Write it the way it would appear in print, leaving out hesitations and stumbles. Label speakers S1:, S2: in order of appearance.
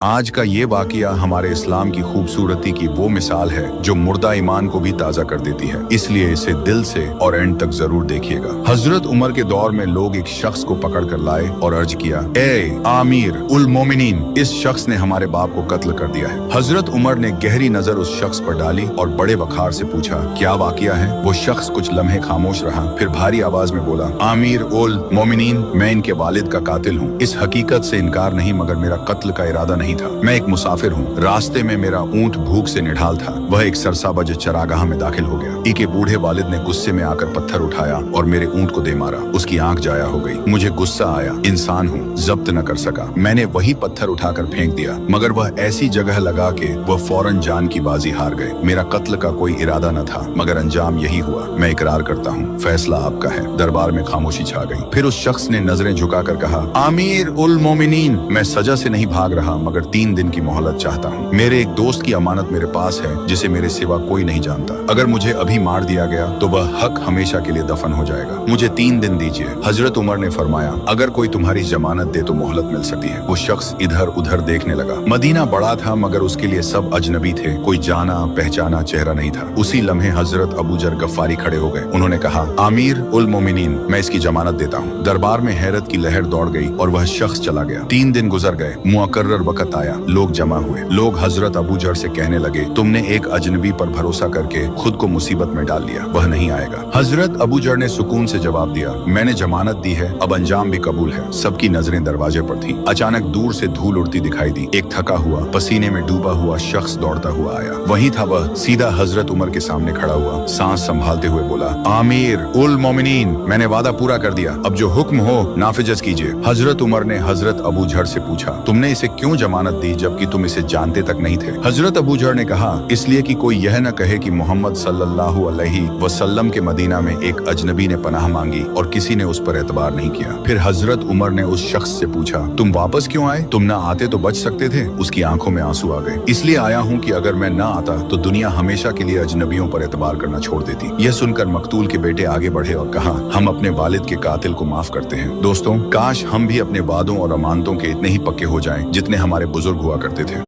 S1: आज का ये वाकया हमारे इस्लाम की खूबसूरती की वो मिसाल है जो मुर्दा ईमान को भी ताज़ा कर देती है, इसलिए इसे दिल से और एंड तक जरूर देखिएगा। हजरत उमर के दौर में लोग एक शख्स को पकड़ कर लाए और अर्ज किया, ए आमिर उल मोमिनीन, इस शख्स ने हमारे बाप को कत्ल कर दिया है। हजरत उमर ने गहरी नजर उस शख्स पर डाली और बड़े वखार से पूछा, क्या वाकया है? वो शख्स कुछ लम्हे खामोश रहा, फिर भारी आवाज में बोला, आमिर उल मोमिनीन, मैं इनके वालिद का कातिल हूँ। इस हकीकत से इनकार नहीं, मगर मेरा कत्ल का इरादा नहीं था। मैं एक मुसाफिर हूँ। रास्ते में मेरा ऊंट भूख से निढाल था। वह एक सरसाबज चरागाह में दाखिल हो गया। ई के बूढ़े वालिद ने गुस्से में आकर पत्थर उठाया और मेरे ऊंट को दे मारा। उसकी आंख जाया हो गई। मुझे गुस्सा आया, इंसान हूँ, जब्त न कर सका। मैंने वही पत्थर उठाकर फेंक दिया, मगर वह ऐसी जगह लगा के वह फौरन जान की बाजी हार गए। मेरा कत्ल का कोई इरादा न था, मगर अंजाम यही हुआ। मैं इकरार करता हूँ, फैसला आपका है। दरबार में खामोशी छा गई। फिर उस शख्स ने नजरें झुकाकर कहा, आमिर उल मोमिनीन, मैं सजा से नहीं भाग रहा, मगर 3 दिन की मोहलत चाहता हूँ। मेरे एक दोस्त की अमानत मेरे पास है, जिसे मेरे सिवा कोई नहीं जानता। अगर मुझे अभी मार दिया गया तो वह हक हमेशा के लिए दफन हो जाएगा। मुझे 3 दिन दीजिए। हजरत उमर ने फरमाया, अगर कोई तुम्हारी जमानत दे तो मोहलत मिल सकती है। वो शख्स इधर उधर देखने लगा। मदीना बड़ा था, मगर उसके लिए सब अजनबी थे। कोई जाना पहचाना चेहरा नहीं था। उसी लम्हे हजरत अबू जर गफ्फारी खड़े हो गए। उन्होंने कहा, आमिर उल मोमिनीन, मैं इसकी जमानत देता हूँ। दरबार में हैरत की लहर दौड़ गई और वह शख्स चला गया। 3 दिन गुजर गए। मुकर्रर वक्त आया। लोग जमा हुए। लोग हजरत अबू जर से कहने लगे, तुमने एक अजनबी पर भरोसा करके खुद को मुसीबत में डाल लिया। वह नहीं आएगा। हजरत अबू जर ने सुकून से जवाब दिया, मैंने जमानत दी है, अब अंजाम भी कबूल है। सबकी नजरें दरवाजे पर थीं। अचानक दूर से धूल उड़ती दिखाई दी। एक थका हुआ, पसीने में डूबा हुआ शख्स दौड़ता हुआ आया। वही था वह। सीधा हजरत उमर के सामने खड़ा हुआ, सांस संभालते हुए बोला, आमिर उल मोमिनीन, मैंने वादा पूरा कर दिया। अब जो हुक्म हो नाफिज कीजिए। हजरत उमर ने हजरत अबू जर से पूछा, तुमने इसे क्यों जमानत दी जबकि तुम इसे जानते तक नहीं थे? हजरत अबू जर ने कहा, इसलिए कि कोई यह न कहे कि मोहम्मद सल्लल्लाहु अलैहि वसल्लम के मदीना में एक अजनबी ने पनाह मांगी और किसी ने उस पर एतबार नहीं किया। फिर हजरत उमर ने उस शख्स से पूछा, तुम वापस क्यों आए? तुम ना आते तो बच सकते थे। उसकी आंखों में आंसू आ गए। इसलिए आया हूँ कि अगर मैं ना आता तो दुनिया हमेशा के लिए अजनबियों पर एतबार करना छोड़ देती। यह सुनकर मकतूल के बेटे आगे बढ़े और कहा, हम अपने वालिद के कातिल को माफ करते हैं। दोस्तों, काश हम भी अपने वादों और अमानतों के इतने ही पक्के हो जाएं जितने हमारे बुजुर्ग हुआ करते थे।